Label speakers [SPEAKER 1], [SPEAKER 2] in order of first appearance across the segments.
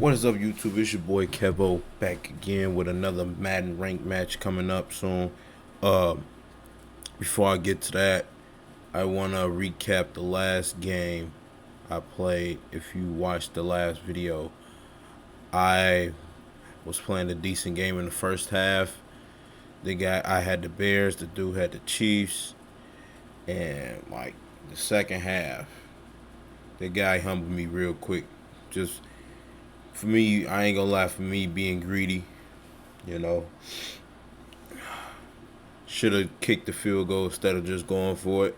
[SPEAKER 1] What is up, YouTube? It's your boy Kevo back again with another Madden Rank Match coming up soon. Before I get to that, I want to recap the last game I played. If you watched the last video, I was playing a decent game in the first half. I had the Bears, the dude had the Chiefs, and like the second half, the guy humbled me real quick. Just for me, I ain't gonna lie, for me being greedy, you know, should have kicked the field goal instead of just going for it.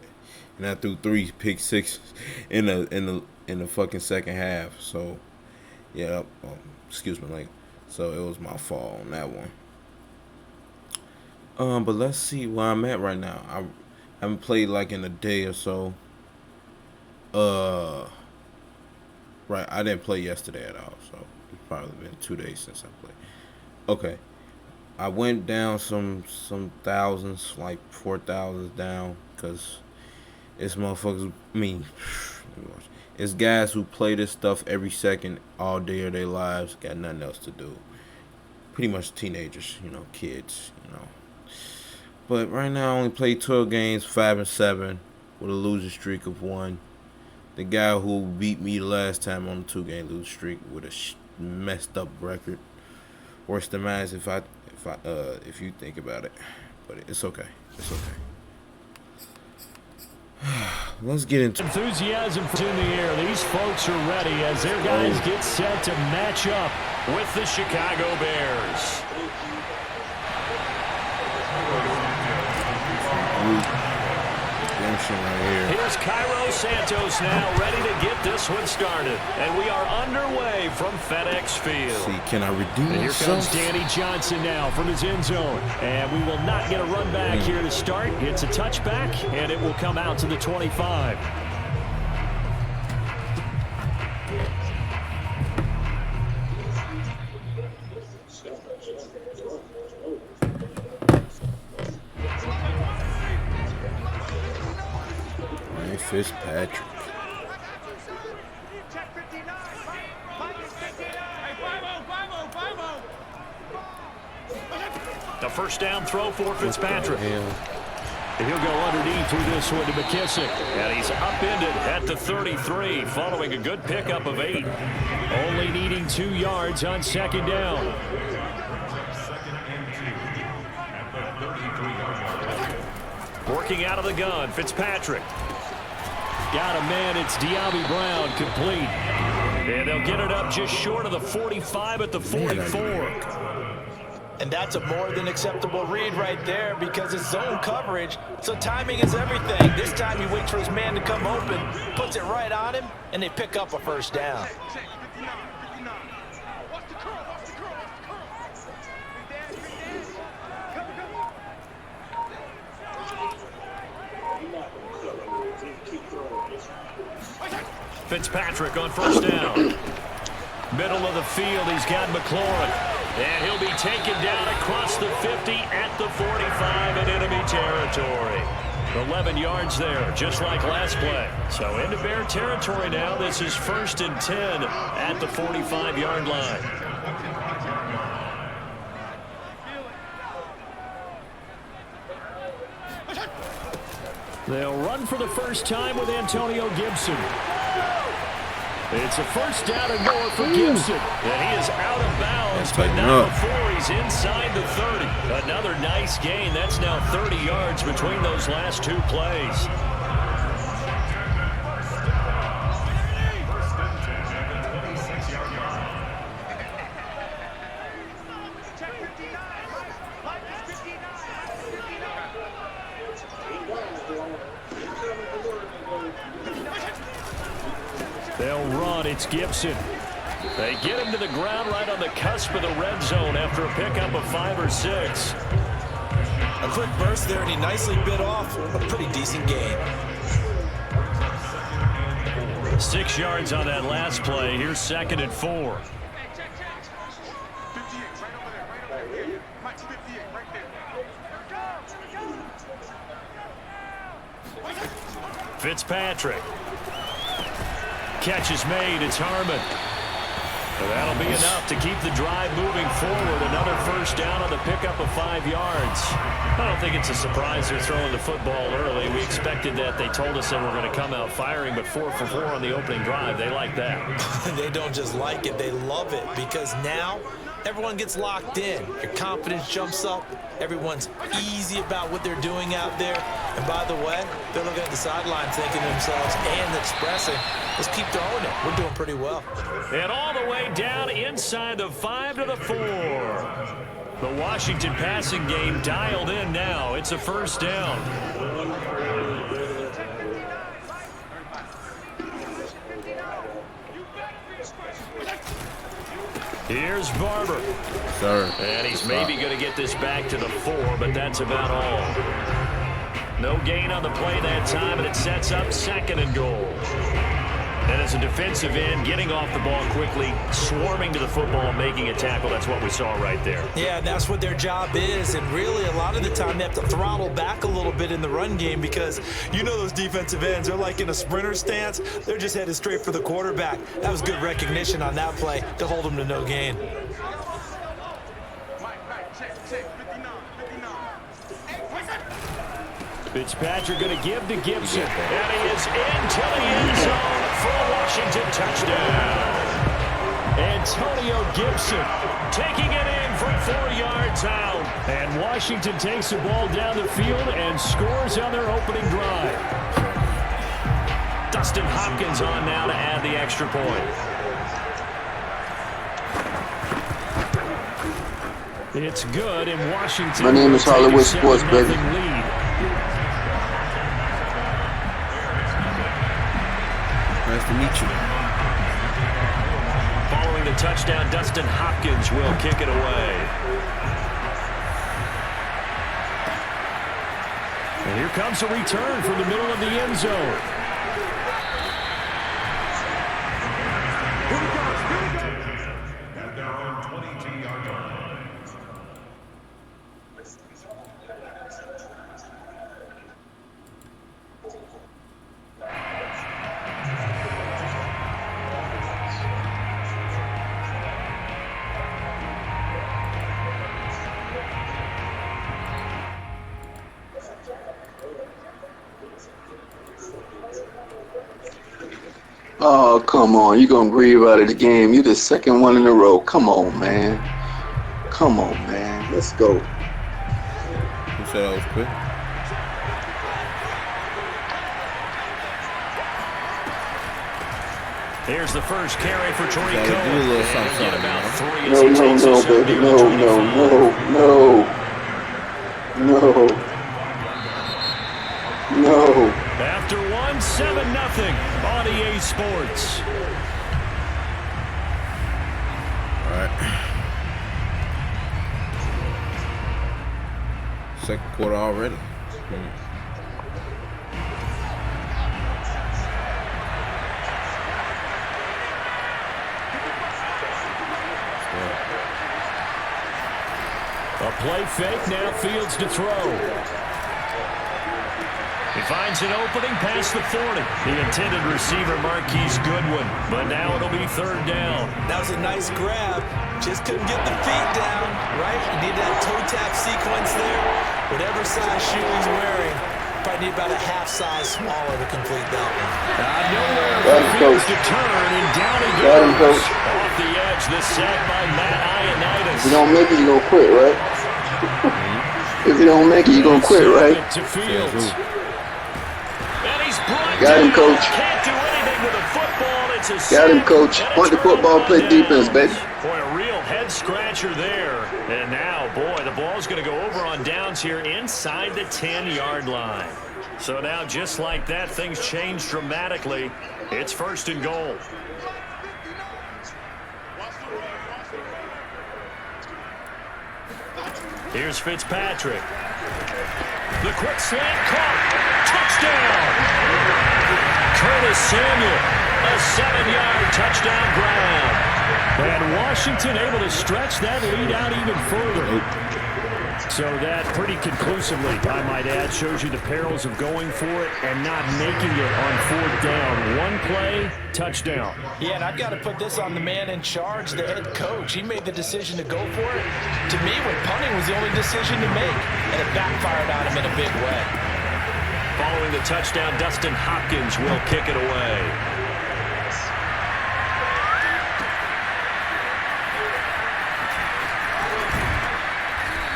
[SPEAKER 1] And I threw 3 pick sixes in the fucking second half. So yeah, excuse me, like, so it was my fault on that one. But let's see where I'm at right now. I haven't played like in a day or so. Right, I didn't play yesterday at all, so it's probably been 2 days since I played. Okay, I went down some thousands, like 4,000 down, because it's motherfuckers. It's guys who play this stuff every second, all day of their lives, got nothing else to do. Pretty much teenagers, you know, kids, you know. But right now I only played 12 games, 5-7, with a losing streak of 1. The guy who beat me last time on the 2-game losing streak with a messed up record, worse than mine if you think about it. But it's okay. It's okay. Let's get into
[SPEAKER 2] enthusiasm in the air. These folks are ready as their guys get set to match up with the Chicago Bears.
[SPEAKER 1] Right here.
[SPEAKER 2] Here's Cairo Santos now ready to get this one started. And we are underway from FedEx Field.
[SPEAKER 1] See, can I redeem
[SPEAKER 2] and here
[SPEAKER 1] myself?
[SPEAKER 2] comes Danny Johnson now from his end zone. And we will not get a run back here to start. It's a touchback, and it will come out to the 25.
[SPEAKER 1] Fitzpatrick.
[SPEAKER 2] The first down throw for Fitzpatrick. And he'll go underneath with this one to McKissick. And he's upended at the 33 following a good pickup of 8. Only needing 2 yards on second down. Working out of the gun, Fitzpatrick. Got a man, it's De'Ami Brown, complete. And they'll get it up just short of the 45 at the 44.
[SPEAKER 3] And that's a more than acceptable read right there because it's zone coverage, so timing is everything. This time he waits for his man to come open, puts it right on him, and they pick up a first down.
[SPEAKER 2] Fitzpatrick on first down. Middle of the field, he's got McLaurin. And he'll be taken down across the 50 at the 45 in enemy territory. 11 yards there, just like last play. So into Bear territory now. This is 1st and 10 at the 45-yard line. They'll run for the first time with Antonio Gibson. It's a first down and more for Gibson. And he is out of bounds, but not before he's inside the 30. Another nice gain. That's now 30 yards between those last 2 plays. They'll run. It's Gibson. They get him to the ground right on the cusp of the red zone after a pickup of 5 or 6.
[SPEAKER 3] A quick burst there, and he nicely bit off a pretty decent gain.
[SPEAKER 2] 6 yards on that last play. Here's 2nd and 4. Fitzpatrick. Catch is made. It's Harmon. Well, that'll be enough to keep the drive moving forward. Another first down on the pickup of 5 yards. I don't think it's a surprise they're throwing the football early. We expected that. They told us they were going to come out firing, but 4 for 4 on the opening drive. They like that.
[SPEAKER 3] They don't just like it, they love it, because now everyone gets locked in. Your confidence jumps up. Everyone's easy about what they're doing out there. And by the way, they're looking at the sideline thinking to themselves and expressing, let's keep throwing it. We're doing pretty well.
[SPEAKER 2] And all the way down inside the 5 to the 4. The Washington passing game dialed in now. It's a first down. Here's Barber.
[SPEAKER 1] Sir.
[SPEAKER 2] And he's maybe going to get this back to the 4, but that's about all. No gain on the play that time, and it sets up 2nd and goal. And as a defensive end, getting off the ball quickly, swarming to the football and making a tackle, that's what we saw right there.
[SPEAKER 3] Yeah, that's what their job is, and really a lot of the time they have to throttle back a little bit in the run game because you know those defensive ends, they're like in a sprinter stance. They're just headed straight for the quarterback. That was good recognition on that play to hold them to no gain.
[SPEAKER 2] Fitzpatrick going to give to Gibson. And he is into the end zone for a Washington touchdown. Antonio Gibson taking it in from 4 yards out. And Washington takes the ball down the field and scores on their opening drive. Dustin Hopkins on now to add the extra point. It's good in Washington.
[SPEAKER 4] My name is Hollywood Sports, baby.
[SPEAKER 2] Lead.
[SPEAKER 1] Nice to meet you.
[SPEAKER 2] Following the touchdown, Dustin Hopkins will kick it away. And here comes a return from the middle of the end zone.
[SPEAKER 4] Oh, come on. You're going to grieve out of the game. You're the second one in a row. Come on, man. Come on, man. Let's go.
[SPEAKER 1] Who said I was quick?
[SPEAKER 2] Here's the first carry for Tariq
[SPEAKER 1] Yeah,
[SPEAKER 2] Cohen.
[SPEAKER 1] do a little
[SPEAKER 2] And
[SPEAKER 1] something,
[SPEAKER 2] get about
[SPEAKER 1] man.
[SPEAKER 2] 3 as
[SPEAKER 4] No,
[SPEAKER 2] he
[SPEAKER 4] no,
[SPEAKER 2] takes
[SPEAKER 4] no,
[SPEAKER 2] us up
[SPEAKER 4] baby.
[SPEAKER 2] near
[SPEAKER 4] No,
[SPEAKER 2] the
[SPEAKER 4] no,
[SPEAKER 2] 25.
[SPEAKER 4] no, no. No. No.
[SPEAKER 2] After 1, 7-0 on EA Sports.
[SPEAKER 1] All right. Second quarter already.
[SPEAKER 2] A play fake, now Fields to throw. He finds an opening past the 40. The intended receiver, Marquise Goodwin. But now it'll be 3rd down.
[SPEAKER 3] That was a nice grab. Just couldn't get the feet down, right? You need that toe tap sequence there. Whatever size shoe he's wearing, probably need about a half size smaller to complete that one.
[SPEAKER 2] Nowhere for Fields to turn, and down he goes. Off the edge, the sack by Matt Ioannidis.
[SPEAKER 4] If you don't make it, you're going to quit, right? If you don't make it, you're going to quit, right?
[SPEAKER 2] To Fields.
[SPEAKER 4] Got him, coach.
[SPEAKER 2] Can't do anything with the football. It's a
[SPEAKER 4] Got him, coach. Point the football, play defense, baby.
[SPEAKER 2] Boy, a real head scratcher there. And now, boy, the ball's going to go over on downs here inside the 10-yard line. So now, just like that, things change dramatically. It's 1st and goal. Here's Fitzpatrick. The quick slant caught. Touchdown! Curtis Samuel, a 7-yard touchdown grab. And Washington able to stretch that lead out even further. So that pretty conclusively, I might add, shows you the perils of going for it and not making it on 4th down. One play, touchdown.
[SPEAKER 3] Yeah, and I've got to put this on the man in charge, the head coach. He made the decision to go for it. To me, when punting was the only decision to make, and it backfired on him in a big way.
[SPEAKER 2] Following the touchdown, Dustin Hopkins will kick it away.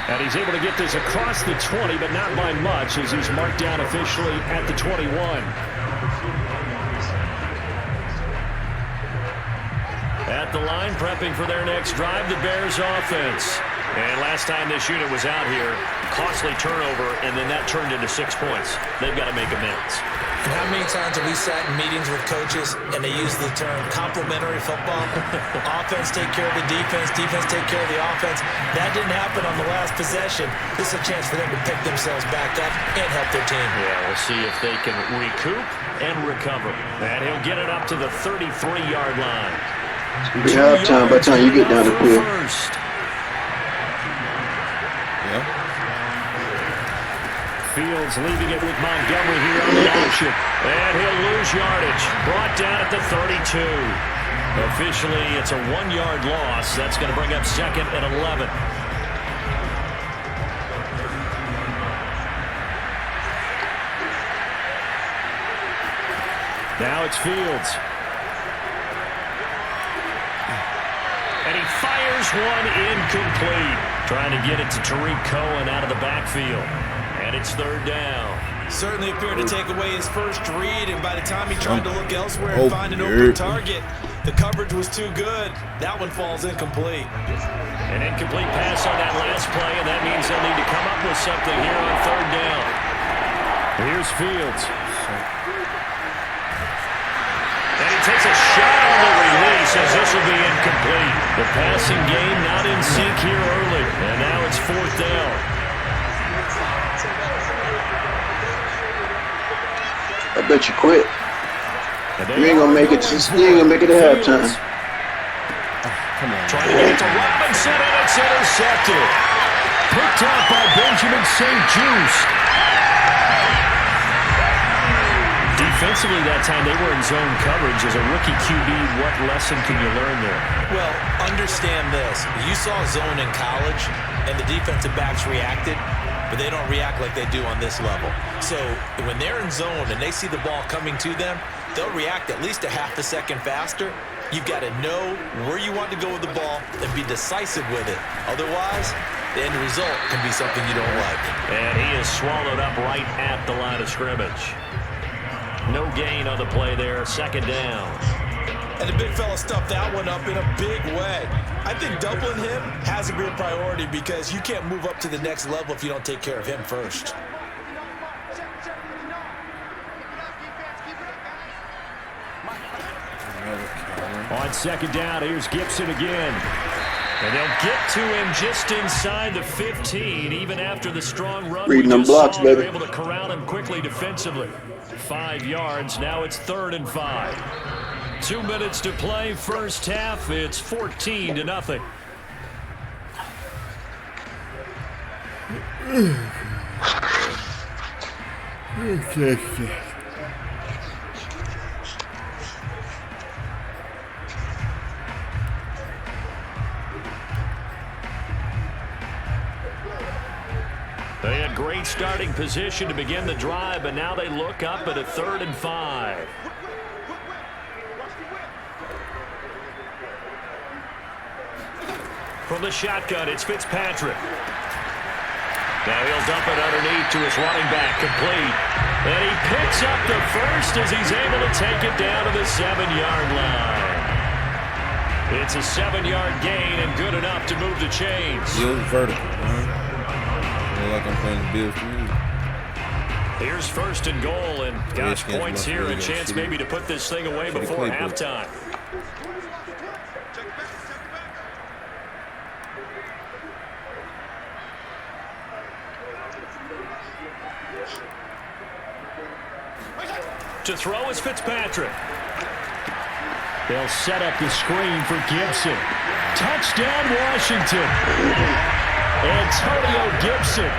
[SPEAKER 2] And he's able to get this across the 20, but not by much, as he's marked down officially at the 21. At the line, prepping for their next drive, the Bears offense. And last time this unit was out here, costly turnover, and then that turned into 6 points. They've got to make amends.
[SPEAKER 3] And how many times have we sat in meetings with coaches and they use the term complementary football? Offense take care of the defense, defense take care of the offense. That didn't happen on the last possession. This is a chance for them to pick themselves back up and help their team.
[SPEAKER 2] Yeah, we'll see if they can recoup and recover. And he'll get it up to the 33-yard line.
[SPEAKER 4] It's gonna be halftime by the time you get down the field.
[SPEAKER 2] Fields leaving it with Montgomery here on the action. And he'll lose yardage. Brought down at the 32. Officially, it's a 1-yard loss. That's going to bring up 2nd and 11. Now it's Fields. And he fires one incomplete. Trying to get it to Tariq Cohen out of the backfield. And it's 3rd down.
[SPEAKER 3] Certainly appeared to take away his first read, and by the time he tried to look elsewhere and find an open target, the coverage was too good. That one falls incomplete.
[SPEAKER 2] An incomplete pass on that last play, and that means they'll need to come up with something here on 3rd down. Here's Fields. And he takes a shot on the release as this will be incomplete. The passing game not in sync here early, and now it's 4th down.
[SPEAKER 4] I bet you quit. You ain't gonna make it. You ain't gonna make it to halftime.
[SPEAKER 2] Come on. Trying to get it to Robinson, and it's intercepted. Picked up by Benjamin St. Juste. Defensively that time, they were in zone coverage. As a rookie QB, what lesson can you learn there?
[SPEAKER 3] Well, understand this. You saw zone in college, and the defensive backs reacted, but they don't react like they do on this level. So when they're in zone and they see the ball coming to them, they'll react at least a half a second faster. You've got to know where you want to go with the ball and be decisive with it. Otherwise, the end result can be something you don't like.
[SPEAKER 2] And he is swallowed up right at the line of scrimmage. No gain on the play there, 2nd down.
[SPEAKER 3] And the big fella stuffed that one up in a big way. I think doubling him has to be a priority because you can't move up to the next level if you don't take care of him first.
[SPEAKER 2] On 2nd down, here's Gibson again. And they'll get to him just inside the 15, even after the strong run.
[SPEAKER 4] Reading them blocks, baby.
[SPEAKER 2] They're able to corral him quickly defensively. 5 yards, now it's 3rd and 5. 2 minutes to play, first half. It's 14-0. They had great starting position to begin the drive, but now they look up at a 3rd and 5. From the shotgun, it's Fitzpatrick. Now he'll dump it underneath to his running back, complete. And he picks up the first as he's able to take it down to the 7-yard line. It's a 7-yard gain and good enough to move the chains.
[SPEAKER 1] Bills vertical, man. Like I'm playing the Bills team.
[SPEAKER 2] Here's 1st and goal, and gosh, points here, a chance maybe to put this thing away before halftime. To throw is Fitzpatrick. They'll set up the screen for Gibson. Touchdown, Washington. Antonio Gibson.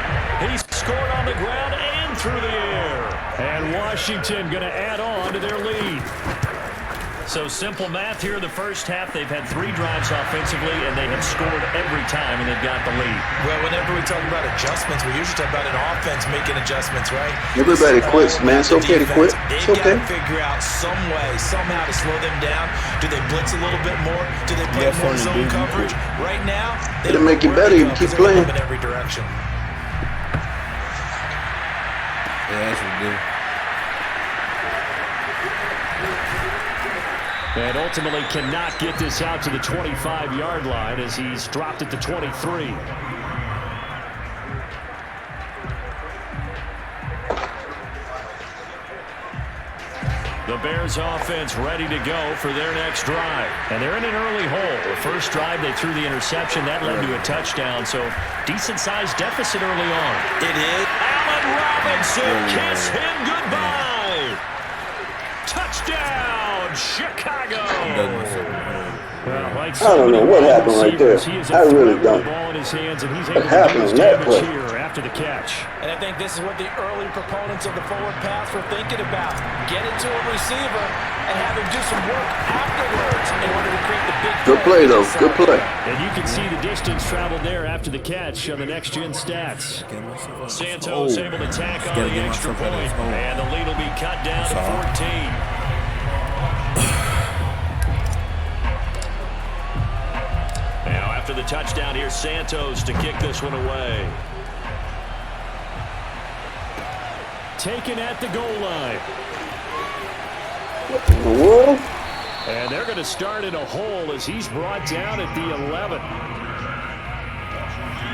[SPEAKER 2] He's scored on the ground and through the air. And Washington going to add on to their lead. So simple math here in the first half. They've had 3 drives offensively, and they have scored every time, and they've got the lead.
[SPEAKER 3] Well, whenever we talk about adjustments, we usually talk about an offense making adjustments, right?
[SPEAKER 4] Everybody quits, man. It's okay to quit. It's okay.
[SPEAKER 3] They've got to figure out some way, somehow to slow them down. Do they blitz a little bit more? Do they play more zone coverage? Right now,
[SPEAKER 4] it'll make you better if you keep playing.
[SPEAKER 3] In every direction.
[SPEAKER 1] Yeah, that's what we do.
[SPEAKER 2] And ultimately cannot get this out to the 25-yard line as he's dropped at the 23. The Bears offense ready to go for their next drive. And they're in an early hole. The first drive, they threw the interception. That led to a touchdown. So decent-sized deficit early on.
[SPEAKER 3] It is.
[SPEAKER 2] Allen Robinson, kiss him goodbye. Touchdown, Chicago. Well, like
[SPEAKER 4] I don't know what happened right there. I really don't. What happened on that play?
[SPEAKER 2] After the catch.
[SPEAKER 3] And I think this is what the early proponents of the forward pass were thinking about. Get it to a receiver and have him do some work afterwards in order to create the big play.
[SPEAKER 4] Good play, though. Good play.
[SPEAKER 2] And you can see the distance traveled there after the catch on the next-gen stats. Santos able to tack on the extra point. And the lead will be cut down to 14. Now, after the touchdown, here's Santos to kick this one away. Taken at the goal line.
[SPEAKER 4] What in the world?
[SPEAKER 2] And they're going to start in a hole as he's brought down at the 11.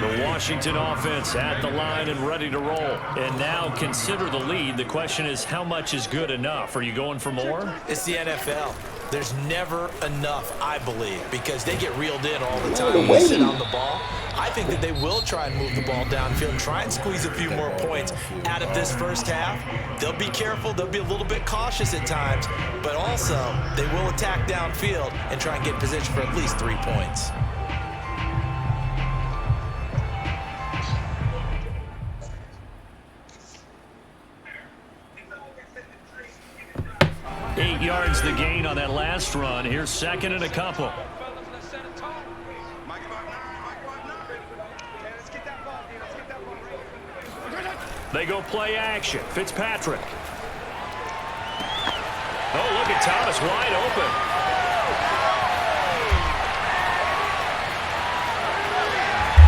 [SPEAKER 2] The Washington offense at the line and ready to roll. And now consider the lead. The question is, how much is good enough? Are you going for more?
[SPEAKER 3] It's the NFL. There's never enough, I believe, because they get reeled in all the time when they sit on the ball. I think that they will try and move the ball downfield and try and squeeze a few more points out of this first half. They'll be careful. They'll be a little bit cautious at times, but also they will attack downfield and try and get in position for at least 3 points.
[SPEAKER 2] Eight yards the gain on that last run. Here's second and a couple. They go play action. Fitzpatrick. Oh, look at Thomas wide open.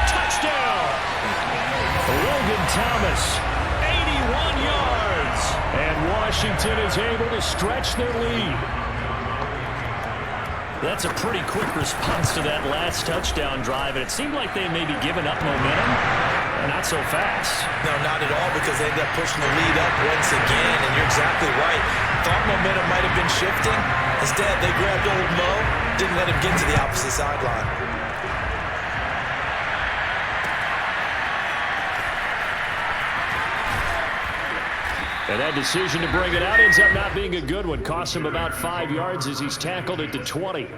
[SPEAKER 2] Touchdown. Logan Thomas, 81 yards. And Washington is able to stretch their lead. That's a pretty quick response to that last touchdown drive, and it seemed like they may be giving up momentum. Not so fast.
[SPEAKER 3] No, not at all, because they ended up pushing the lead up once again, and you're exactly right. Thought momentum might have been shifting. Instead, they grabbed old Mo, didn't let him get to the opposite sideline.
[SPEAKER 2] And that decision to bring it out ends up not being a good one. Costs him about 5 yards as he's tackled at the 20.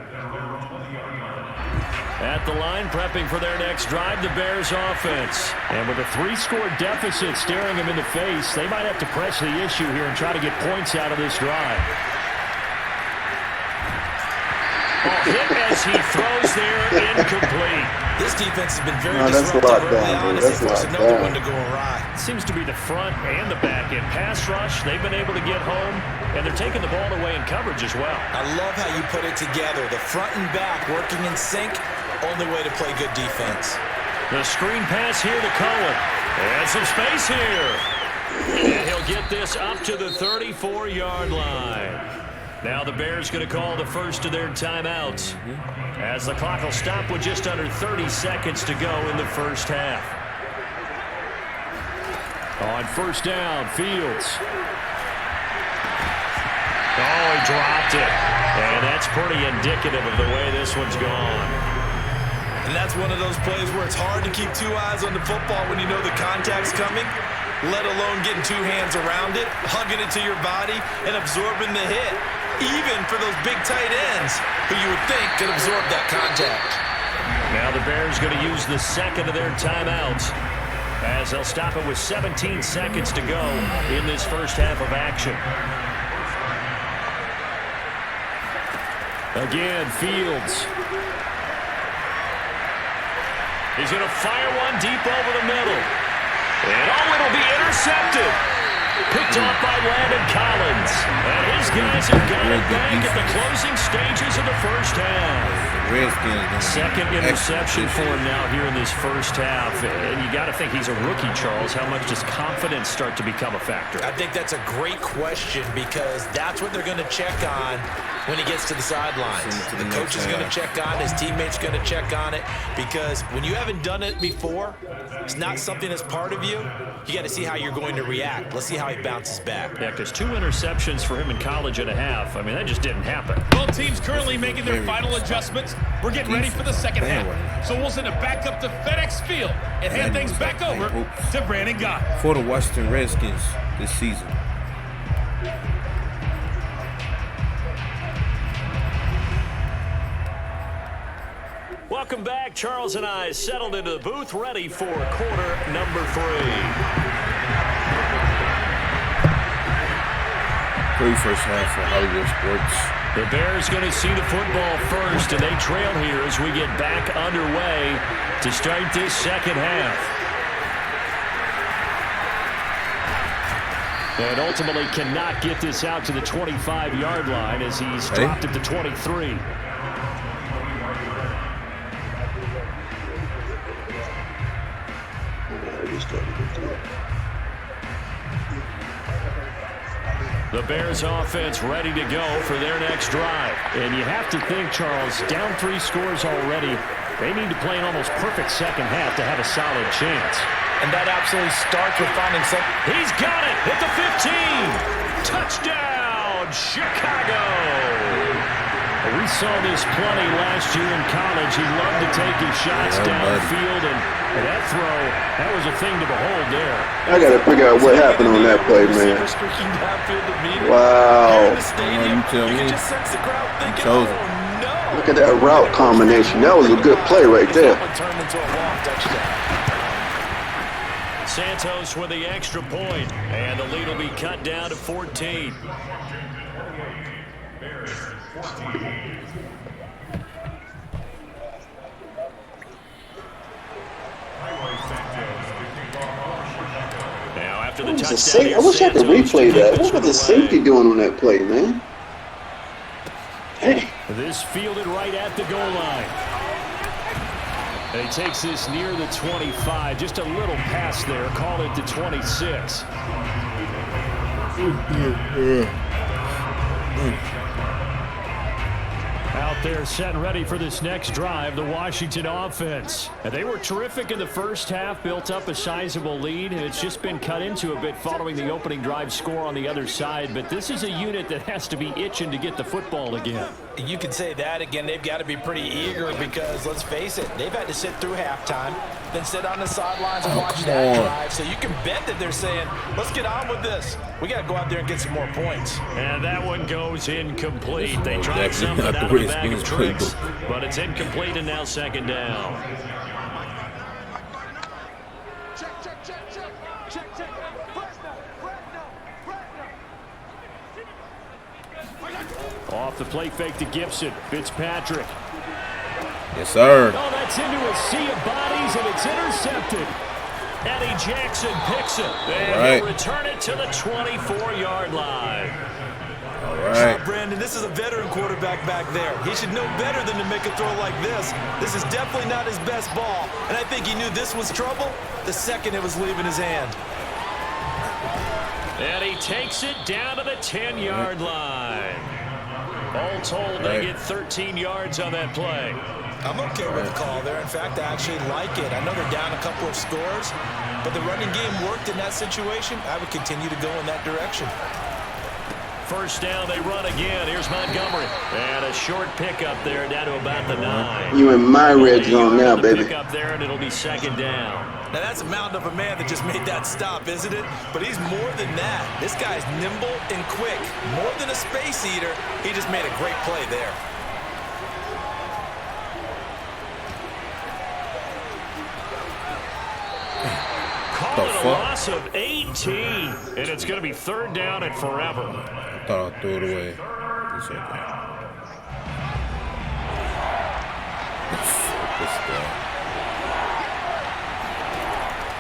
[SPEAKER 2] At the line, prepping for their next drive, the Bears offense. And with a 3-score deficit staring them in the face, they might have to press the issue here and try to get points out of this drive. Hit as he throws there, incomplete.
[SPEAKER 3] This defense has been very disruptive early on as they force another one to go awry.
[SPEAKER 2] Seems to be the front and the back end. Pass rush, they've been able to get home, and they're taking the ball away in coverage as well.
[SPEAKER 3] I love how you put it together. The front and back working in sync, only way to play good defense.
[SPEAKER 2] The screen pass here to Cohen. And some space here. And he'll get this up to the 34-yard line. Now the Bears going to call the first of their timeouts as the clock will stop with just under 30 seconds to go in the first half. On first down, Fields. Oh, he dropped it. And that's pretty indicative of the way this one's gone.
[SPEAKER 3] And that's one of those plays where it's hard to keep 2 eyes on the football when you know the contact's coming, let alone getting 2 hands around it, hugging it to your body, and absorbing the hit. Even for those big tight ends who you would think could absorb that contact.
[SPEAKER 2] Now the Bears going to use the second of their timeouts, as they'll stop it with 17 seconds to go in this first half of action. Again, Fields. He's going to fire one deep over the middle. And it'll be intercepted. Picked off by Landon Collins. And his guys have got it back at the closing stages of the first half. Second interception for him now here in this first half. And you got to think he's a rookie, Charles. How much does confidence start to become a factor?
[SPEAKER 3] I think that's a great question, because that's what they're going to check on when he gets to the sidelines. The coach is going to check on, his teammates going to check on it, because when you haven't done it before, it's not something that's part of you. You got to see how you're going to react. Let's see how he bounces back.
[SPEAKER 2] Yeah, because 2 interceptions for him in college and a half. I mean, that just didn't happen.
[SPEAKER 5] Both teams currently making their final adjustments. We're getting ready for the second half. So we'll send it back up to FedEx Field and hand things back over to Brandon Gott.
[SPEAKER 1] For the Washington Redskins this season.
[SPEAKER 2] Welcome back. Charles and I settled into the booth, ready for quarter number 3.
[SPEAKER 1] Great first half for Hollywood sports.
[SPEAKER 2] The Bears going to see the football first, and they trail here as we get back underway to start this second half. And ultimately cannot get this out to the 25-yard line as he's dropped at the 23. The Bears offense ready to go for their next drive. And you have to think, Charles, down 3 scores already. They need to play an almost perfect second half to have a solid chance.
[SPEAKER 3] And that absolutely starts with finding some.
[SPEAKER 2] He's got it at the 15. Touchdown, Chicago. We saw this plenty last year in college. He loved to take his shots downfield, and that throw, that was a thing to behold there.
[SPEAKER 4] I got to figure out what happened on that play, man. Wow.
[SPEAKER 1] You tell me.
[SPEAKER 4] Look at that route combination. That was a good play right there.
[SPEAKER 2] Santos with the extra point, and the lead will be cut down to 14. Now after the touchdown,
[SPEAKER 4] I wish I could replay that. What was the safety doing on that play, man? Hey.
[SPEAKER 2] This fielded right at the goal line. And he takes this near the 25. Just a little pass there. Call it the 26. Out there set and ready for this next drive, the Washington offense. And they were terrific in the first half, built up a sizable lead, and it's just been cut into a bit following the opening drive score on the other side. But this is a unit that has to be itching to get the football again.
[SPEAKER 3] You can say that again. They've got to be pretty eager because, let's face it, they've had to sit through halftime, then sit on the sidelines and watch that drive. So you can bet that they're saying, let's get on with this. We got to go out there and get some more points.
[SPEAKER 2] And that one goes incomplete. They tried something out of the bag of tricks, but it's incomplete and now second down. Off the play fake to Gibson. Fitzpatrick.
[SPEAKER 1] Yes, sir.
[SPEAKER 2] Oh, that's into a sea of bodies, and it's intercepted. Eddie Jackson picks it. And he'll return it to the 24-yard line.
[SPEAKER 1] All right.
[SPEAKER 3] Brandon, this is a veteran quarterback back there. He should know better than to make a throw like this. This is definitely not his best ball, and I think he knew this was trouble the second it was leaving his hand.
[SPEAKER 2] And he takes it down to the 10-yard line. All told, they get 13 yards on that play.
[SPEAKER 3] I'm okay with the call there. In fact, I actually like it. I know they're down a couple of scores, but the running game worked in that situation. I would continue to go in that direction.
[SPEAKER 2] First down, they run again. Here's Montgomery. And a short pickup there down to about the 9.
[SPEAKER 4] You in my red zone now, baby.
[SPEAKER 2] Pick up there, and it'll be second down.
[SPEAKER 3] Now, that's a mountain of a man that just made that stop, isn't it? But he's more than that. This guy's nimble and quick. More than a space eater, he just made a great play there.
[SPEAKER 2] the fuck? Loss of 18, and it's going to be third down and forever.
[SPEAKER 1] I thought I threw it away. It's okay.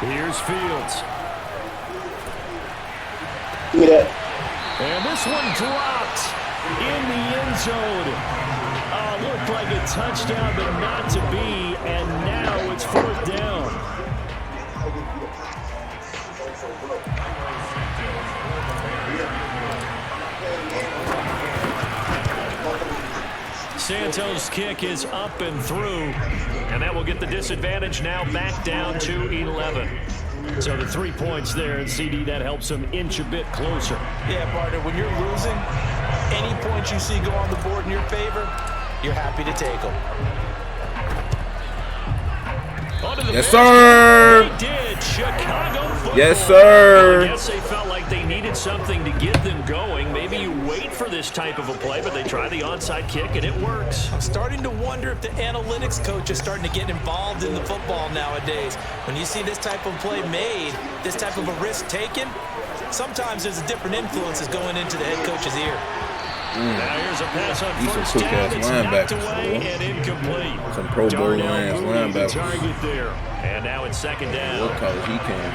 [SPEAKER 2] Here's Fields.
[SPEAKER 4] Give me that.
[SPEAKER 2] And this one dropped in the end zone. Looked like a touchdown, but not to be. And now it's fourth down. Santos' kick is up and through, and that will get the disadvantage now back down to 11. So the 3 points there, and CD, that helps them inch a bit closer.
[SPEAKER 3] Yeah, partner, when you're losing, any points you see go on the board in your favor, you're happy to take them.
[SPEAKER 1] Yes, sir.
[SPEAKER 2] They did. Chicago football.
[SPEAKER 1] Yes, sir.
[SPEAKER 2] Well, I guess they felt like they needed something to get them going. Maybe you wait for this type of a play, but they try the onside kick, and it works.
[SPEAKER 3] I'm starting to wonder if the analytics coach is starting to get involved in the football nowadays. When you see this type of play made, this type of a risk taken, sometimes there's a different influences going into the head coach's ear.
[SPEAKER 2] Now here's a pass on first down. It's knocked away and incomplete.
[SPEAKER 1] Some Pro Bowl linebackers.
[SPEAKER 2] Target there. And now it's second down.
[SPEAKER 1] Look how he came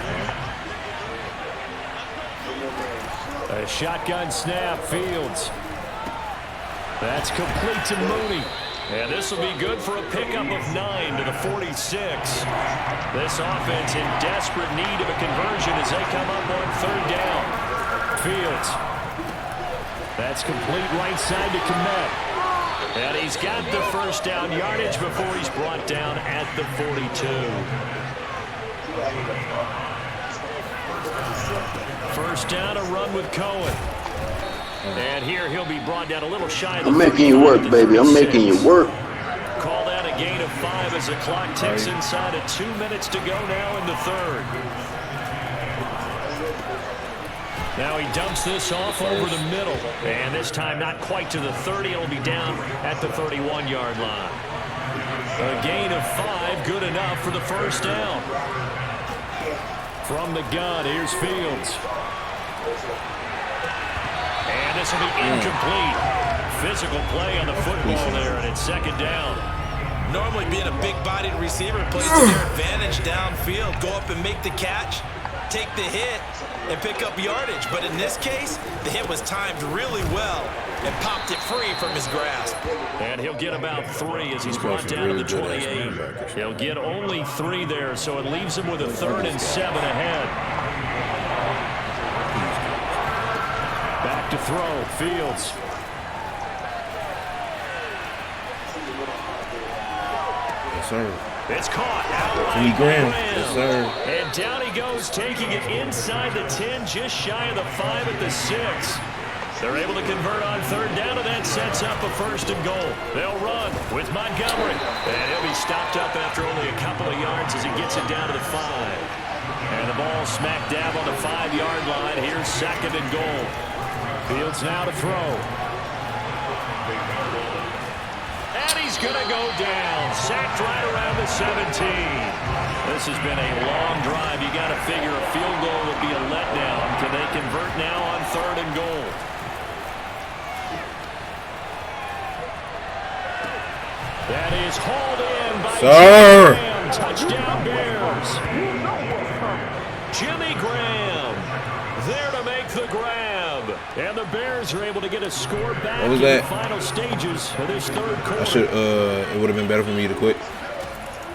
[SPEAKER 1] from.
[SPEAKER 2] A shotgun snap, Fields. That's complete to Mooney. And this will be good for a pickup of 9 to the 46. This offense in desperate need of a conversion as they come up on third down. Fields. That's complete right side to Komet. And he's got the first down yardage before he's brought down at the 42. First down, a run with Cohen. And here he'll be brought down a little shy of the
[SPEAKER 4] I'm making you work, baby. I'm making you work.
[SPEAKER 2] Call that a gain of 5 as the clock ticks inside of 2 minutes to go now in the third. Now he dumps this off over the middle. And this time not quite to the 30. It'll be down at the 31-yard line. A gain of 5, good enough for the first down. From the gun, here's Fields. And this will be incomplete. Physical play on the football there, and it's second down.
[SPEAKER 3] Normally being a big-bodied receiver plays to their advantage downfield. Go up and make the catch, take the hit, and pick up yardage. But in this case, the hit was timed really well and popped it free from his grasp.
[SPEAKER 2] And he'll get about 3 as he's brought down to the 28. He'll get only 3 there, so it leaves him with a 3rd and 7 ahead. Back to throw, Fields.
[SPEAKER 1] Yes, sir.
[SPEAKER 2] It's caught.
[SPEAKER 1] Graham. Yes, sir.
[SPEAKER 2] And down he goes, taking it inside the 10, just shy of the 5 at the 6. They're able to convert on third down, and that sets up a 1st and goal. They'll run with Montgomery. And he'll be stopped up after only a couple of yards as he gets it down to the 5. And the ball smack dab on the 5-yard line. Here's 2nd and goal. Fields now to throw. And he's going to go down. Sacked right around the 17. This has been a long drive. You got to figure a field goal would be a letdown. Can they convert now on 3rd and goal? That is hauled in by Jimmy Graham. Touchdown Bears. Jimmy Graham there to make the grab. And the Bears are able to get a score back in the final stages of this third quarter.
[SPEAKER 1] It would have been better for me to quit.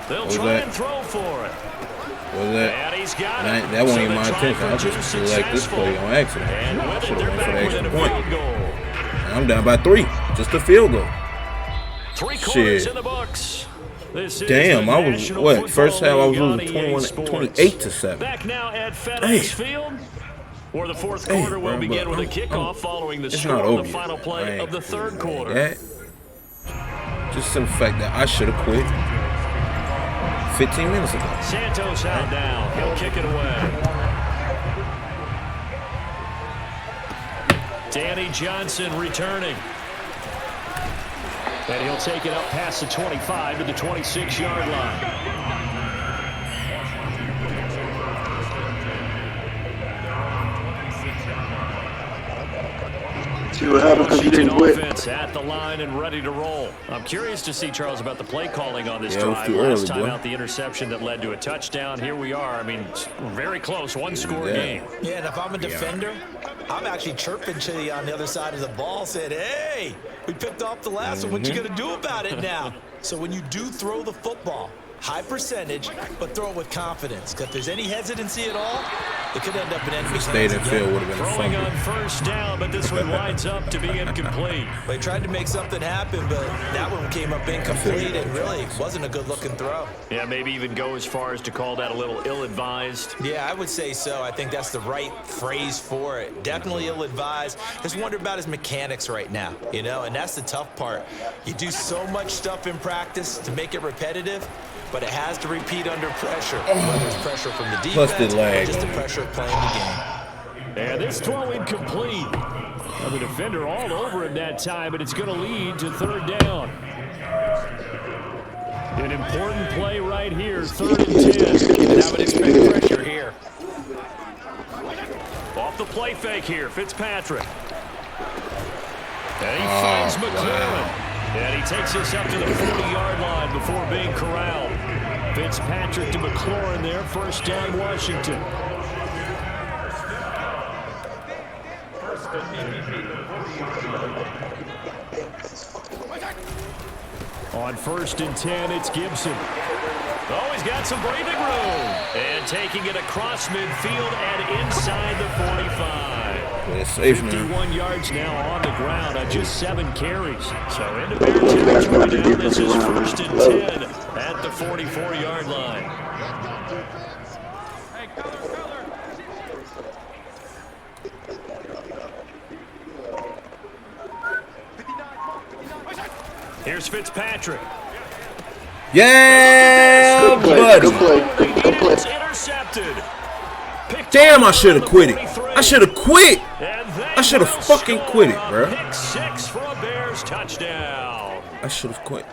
[SPEAKER 2] They'll try and throw for it.
[SPEAKER 1] What was that?
[SPEAKER 2] And he's got it.
[SPEAKER 1] That wasn't even my intention. I just like this play on accident. I should have went for the extra point. And I'm down by 3. Just a field goal.
[SPEAKER 2] 3 quarters in the books.
[SPEAKER 1] Damn, I was what? First half I was losing 28 to 7.
[SPEAKER 2] Back now at FedEx Field, where the 4th quarter will begin with a kickoff following the score on the final play of the 3rd quarter.
[SPEAKER 1] Just the fact that I should have quit 15 minutes ago.
[SPEAKER 2] Santos out now. He'll kick it away. Danny Johnson returning. And he'll take it up past the 25 to the 26-yard line.
[SPEAKER 4] See what happened because you didn't quit.
[SPEAKER 2] Offense at the line and ready to roll. I'm curious to see, Charles, about the play calling on this drive.
[SPEAKER 1] Too
[SPEAKER 2] Last
[SPEAKER 1] early,
[SPEAKER 2] time out, the interception that led to a touchdown. Here we are. I mean, very close, one-score game.
[SPEAKER 3] Yeah, and if I'm a defender, I'm actually chirping to you on the other side of the ball, saying, hey, we picked off the last one. What you going to do about it now? So when you do throw the football, high percentage, but throw it with confidence. Because if there's any hesitancy at all, it could end up in enemy hands.
[SPEAKER 1] Stayed in field would have been
[SPEAKER 2] Throwing
[SPEAKER 1] fun.
[SPEAKER 2] on first down, but this one winds up to be incomplete.
[SPEAKER 3] They tried to make something happen, but that one came up incomplete and really wasn't a good-looking throw.
[SPEAKER 2] Yeah, maybe even go as far as to call that a little ill-advised.
[SPEAKER 3] Yeah, I would say so. I think that's the right phrase for it. Definitely ill-advised. Just wonder about his mechanics right now, you know, and that's the tough part. You do so much stuff in practice to make it repetitive, but it has to repeat under pressure, whether it's pressure from the defense or just the pressure of playing the game.
[SPEAKER 2] And this throw incomplete. Now the defender all over him that time, but it's going to lead to third down. An important play right here, 3rd and 10.
[SPEAKER 3] Now would expect pressure here.
[SPEAKER 2] Off the play fake here, Fitzpatrick. And he finds McLaurin. And he takes us up to the 40-yard line before being corralled. Fitzpatrick to McLaurin there, first down Washington. On 1st and 10, it's Gibson. Oh, he's got some breathing room. And taking it across midfield and inside the 45. 51 yards now on the ground on just 7 carries. So into Bear territory now. This is 1st and 10 at the 44-yard line. Here's Fitzpatrick.
[SPEAKER 1] Yeah, buddy.
[SPEAKER 4] Good play.
[SPEAKER 2] It's intercepted.
[SPEAKER 1] Damn, I should have quit it. I should have quit. I should have fucking quit it, bro.
[SPEAKER 2] Pick 6 for a Bears touchdown.
[SPEAKER 1] I should have quit.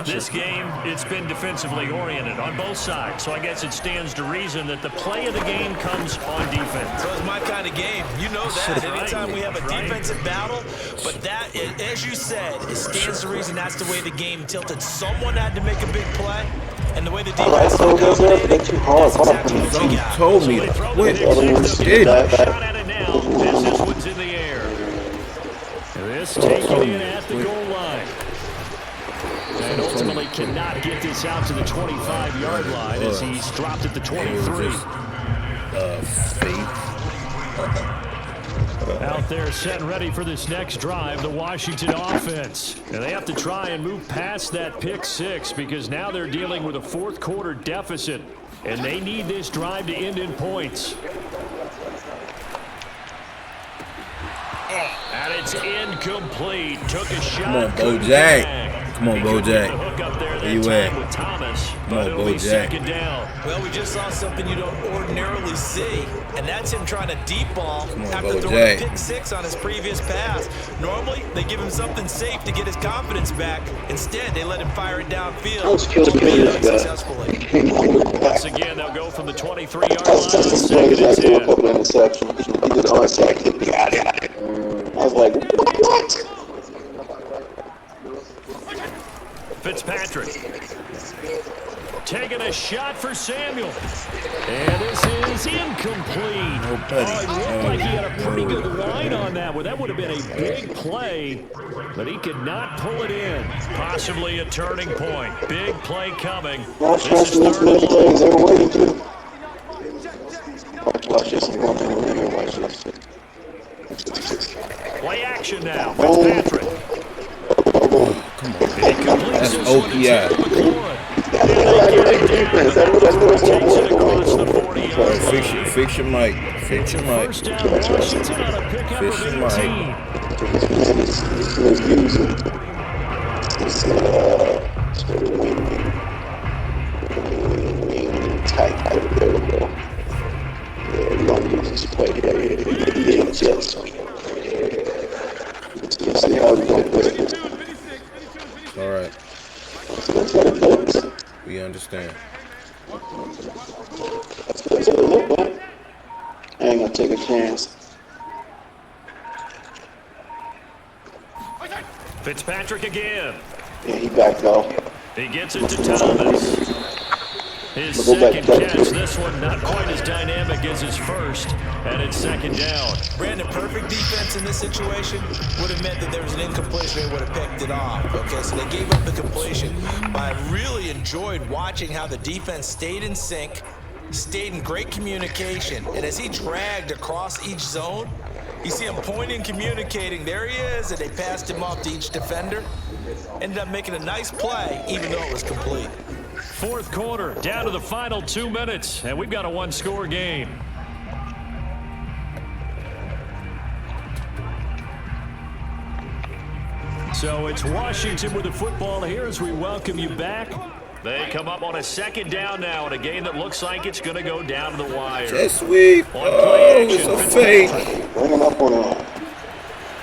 [SPEAKER 2] This game, it's been defensively oriented on both sides, so I guess it stands to reason that the play of the game comes on defense.
[SPEAKER 3] So it's my kind of game. You know that. Anytime we have a defensive battle, but that, as you said, it stands to reason that's the way the game tilted. Someone had to make a big play, and the way the defense
[SPEAKER 4] told
[SPEAKER 1] me to quit.
[SPEAKER 2] Shot at it now as this one's in the air. This taken in at the goal line. And ultimately cannot get this out to the 25-yard line as he's dropped at the 23. Out there set and ready for this next drive, the Washington offense. And they have to try and move past that pick 6 because now they're dealing with a 4th quarter deficit. And they need this drive to end in points. And it's incomplete. Took a shot.
[SPEAKER 1] Come on, Bojack. Come on, Bojack. Where you at? Come on, Bojack.
[SPEAKER 3] Well, we just saw something you don't ordinarily see, and that's him trying to deep ball after throwing a pick 6 on his previous pass. Normally, they give him something safe to get his confidence back. Instead, they let him fire it downfield. Successfully.
[SPEAKER 2] Once again, they'll go from the 23-yard line on 2nd and 10.
[SPEAKER 4] I was like, what?
[SPEAKER 2] Fitzpatrick taking a shot for Samuel. And this is incomplete. Oh, it looked like he had a pretty good line on that one. That would have been a big play, but he could not pull it in. Possibly a turning point. Big play coming.
[SPEAKER 4] Watch this.
[SPEAKER 2] Play action now. Fitzpatrick.
[SPEAKER 1] Come on. That's OPI. Fix your mic. Fix your mic.
[SPEAKER 2] First down, Washington on a pickup
[SPEAKER 1] Fix
[SPEAKER 2] of
[SPEAKER 1] your
[SPEAKER 2] 18.
[SPEAKER 1] All right. We understand.
[SPEAKER 4] I ain't gonna take a chance.
[SPEAKER 2] Fitzpatrick again.
[SPEAKER 4] Yeah, he backed off.
[SPEAKER 2] He gets it to Thomas. His second catch, this one not quite as dynamic as his first, and it's second down.
[SPEAKER 3] Brandon, perfect defense in this situation would have meant that there was an incompletion. They would have picked it off. Okay, so they gave up the completion. But I really enjoyed watching how the defense stayed in sync, stayed in great communication, and as he dragged across each zone, you see him pointing, communicating. There he is, and they passed him off to each defender. Ended up making a nice play, even though it was complete.
[SPEAKER 2] Fourth quarter, down to the final 2 minutes, and we've got a one-score game. So it's Washington with the football here as we welcome you back. They come up on a second down now in a game that looks like it's going to go down to the wire.
[SPEAKER 1] Jet sweep. Oh, it's a fake.
[SPEAKER 4] Bring him up on him.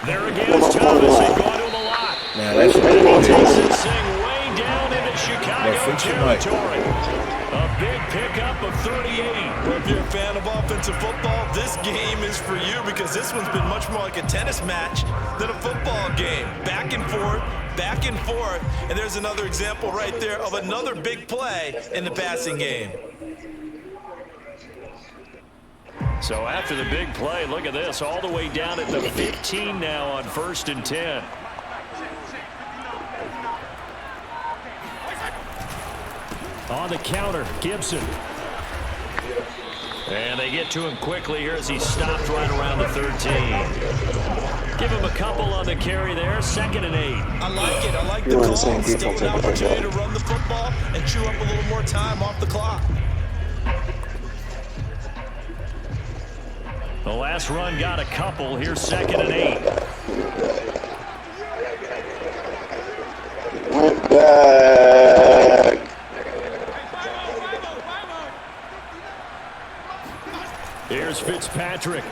[SPEAKER 2] There again is Thomas. They've gone to him a lot.
[SPEAKER 1] Nah, that's
[SPEAKER 2] He
[SPEAKER 1] what
[SPEAKER 2] takes this thing way down into Chicago
[SPEAKER 1] Right.
[SPEAKER 2] territory. A big pickup of 38.
[SPEAKER 3] Well, if you're a fan of offensive football, this game is for you because this one's been much more like a tennis match than a football game. Back and forth, and there's another example right there of another big play in the passing game.
[SPEAKER 2] So after the big play, look at this, all the way down at the 15 now on 1st and 10. On the counter, Gibson. And they get to him quickly here as he stopped right around the 13. Give him a couple on the carry there, 2nd and 8.
[SPEAKER 3] I like it. I like the call. Still an opportunity to run the football and chew up a little more time off the clock.
[SPEAKER 2] The last run got a couple. Here's 2nd and 8.
[SPEAKER 4] Went back.
[SPEAKER 2] Here's Fitzpatrick.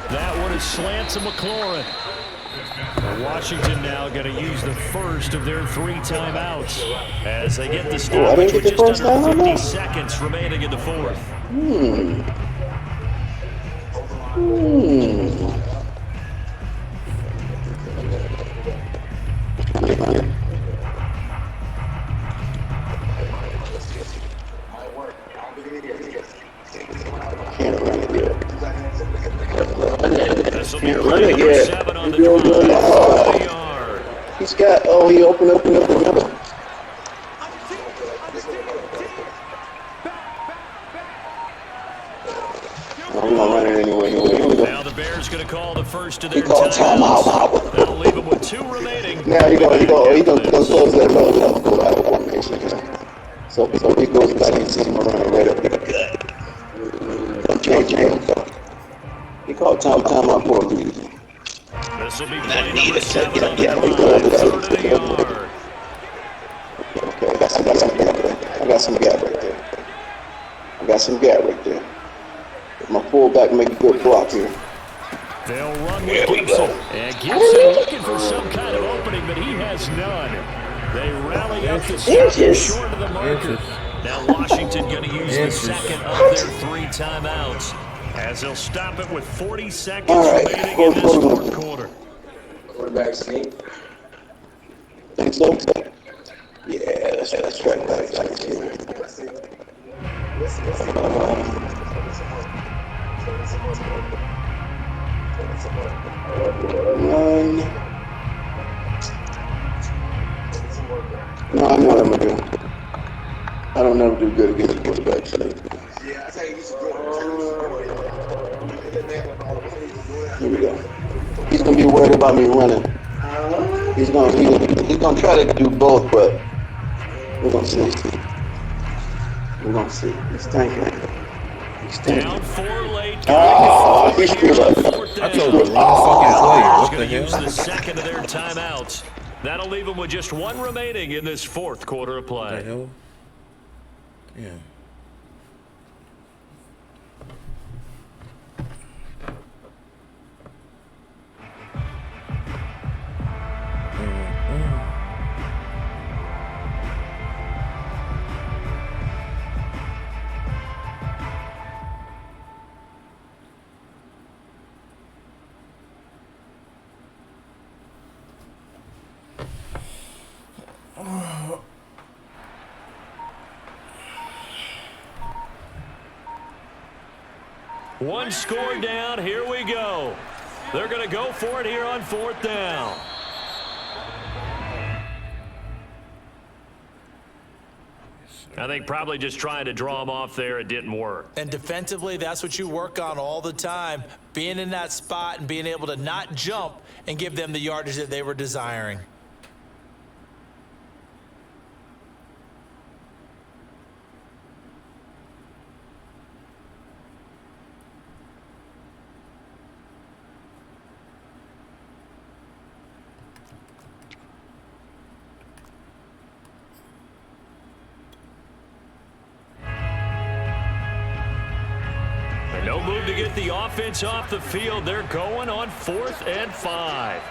[SPEAKER 2] That one is slant to McLaurin. Washington now going to use the first of their 3 timeouts as they get the stoppage with just under 50 seconds remaining in the fourth. This will be play number 7 on the drive. 30-yard.
[SPEAKER 4] He's got, he opened up. I'm gonna run it anyway.
[SPEAKER 2] Now the Bears going to call the first of their
[SPEAKER 4] timeouts.
[SPEAKER 2] That'll leave them with 2 remaining.
[SPEAKER 4] Now he gonna close that up. Go out of formation. So he goes back and sees him running right up there. Change. He called timeout for a reason.
[SPEAKER 2] This will be play number 7 on the drive. 3rd and a yard.
[SPEAKER 4] Okay, I got some gap right there. My fullback make a good block here.
[SPEAKER 2] They'll run with Gibson. And Gibson looking for some kind of opening, but he has none. They rally up to stop short of the marker. Now Washington going to use the second of their 3 timeouts as they'll stop it with 40 seconds remaining in this fourth quarter.
[SPEAKER 4] Quarterback sneak. Think so? Yeah, that's right. Run. No, I know what I'm gonna do. I don't never do good against the quarterback sneak. Here we go. He's gonna be worried about me running. He's gonna try to do both, but we're gonna see. He's tanking.
[SPEAKER 2] Down 4 late.
[SPEAKER 4] He screwed up.
[SPEAKER 1] I told you, wrong fucking player. What the hell?
[SPEAKER 2] Use the second of their timeouts. That'll leave them with just 1 remaining in this fourth quarter of play.
[SPEAKER 1] What the hell? Yeah.
[SPEAKER 2] One score down. Here we go. They're going to go for it here on 4th down. I think probably just trying to draw him off there. It didn't work.
[SPEAKER 3] And defensively, that's what you work on all the time. Being in that spot and being able to not jump and give them the yardage that they were desiring.
[SPEAKER 2] No move to get the offense off the field. They're going on 4th and 5.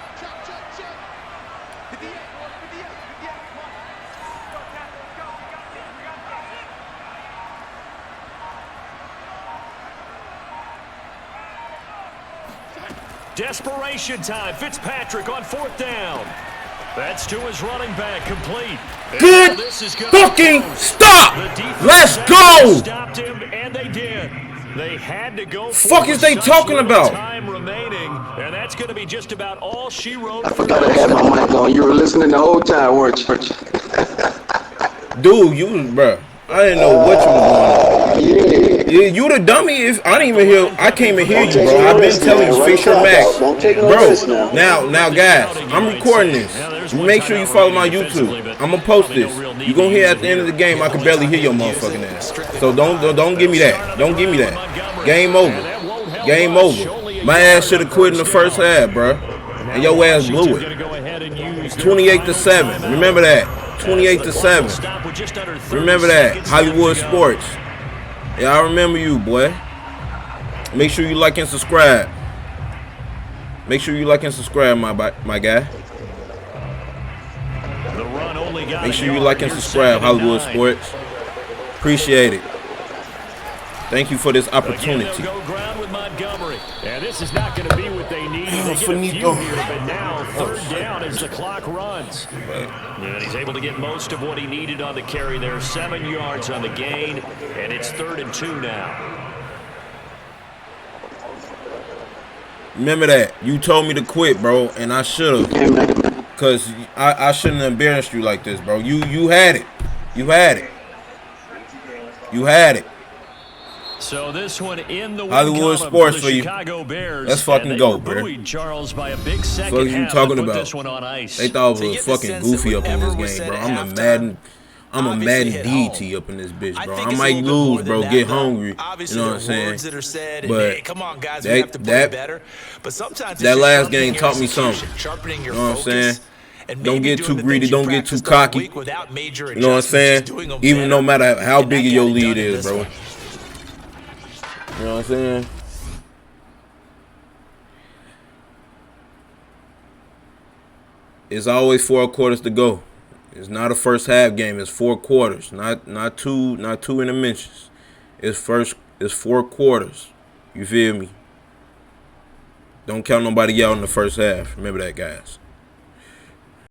[SPEAKER 2] Desperation time. Fitzpatrick on 4th down. That's to his running back, complete.
[SPEAKER 1] Good fucking stop. Let's go.
[SPEAKER 2] Stopped him, and they did. They had to go.
[SPEAKER 1] Fuck is they talking about?
[SPEAKER 2] Time remaining, and that's going to be just about all she wrote.
[SPEAKER 4] I forgot I had my mic on. You were listening the whole time, weren't you?
[SPEAKER 1] Dude, bro. I didn't know what you was going on. Yeah, you the dummy. If I didn't even hear, I can't even hear you, bro. I've been telling you, fix your Mac, bro. Now, guys, I'm recording this. Make sure you follow my YouTube. I'm gonna post this. You gonna hear at the end of the game, I can barely hear your motherfucking ass. So don't give me that. Don't give me that. Game over. Game over. My ass should have quit in the first half, bro. And your ass blew it. 28-7. Remember that. 28-7. Remember that. Hollywood Sports. Yeah, I remember you, boy. Make sure you like and subscribe. Make sure you like and subscribe, my guy. Make sure you like and subscribe, Hollywood Sports. Appreciate it. Thank you for this opportunity.
[SPEAKER 2] Go ground with Montgomery. And this is not going to be what they need. They get a few here, but now 3rd down as the clock runs. And he's able to get most of what he needed on the carry there. 7 yards on the gain, and it's 3rd and 2 now.
[SPEAKER 1] Remember that. You told me to quit, bro, and I should have. Because I shouldn't have embarrassed you like this, bro. You had it. You had it. You had it.
[SPEAKER 2] So this one in the
[SPEAKER 1] Hollywood Sports for you.
[SPEAKER 2] Chicago Bears.
[SPEAKER 1] Let's fucking go, bro.
[SPEAKER 2] Charles by a big second
[SPEAKER 1] what you talking about?
[SPEAKER 2] This one on ice.
[SPEAKER 1] They thought it was fucking goofy up in this game, bro. I'm a Madden DT up in this bitch, bro. I might lose, bro. Get hungry. You know what I'm saying? But
[SPEAKER 3] come on, guys, we have to play better. But sometimes
[SPEAKER 1] that last game taught me something. You know what I'm saying? Don't get too greedy. Don't get too cocky. You know what I'm saying? Even no matter how big your lead is, bro. You know what I'm saying? It's always 4 quarters to go. It's not a first half game. It's 4 quarters. Not two intermissions. It's 4 quarters. You feel me? Don't count nobody out in the first half. Remember that, guys.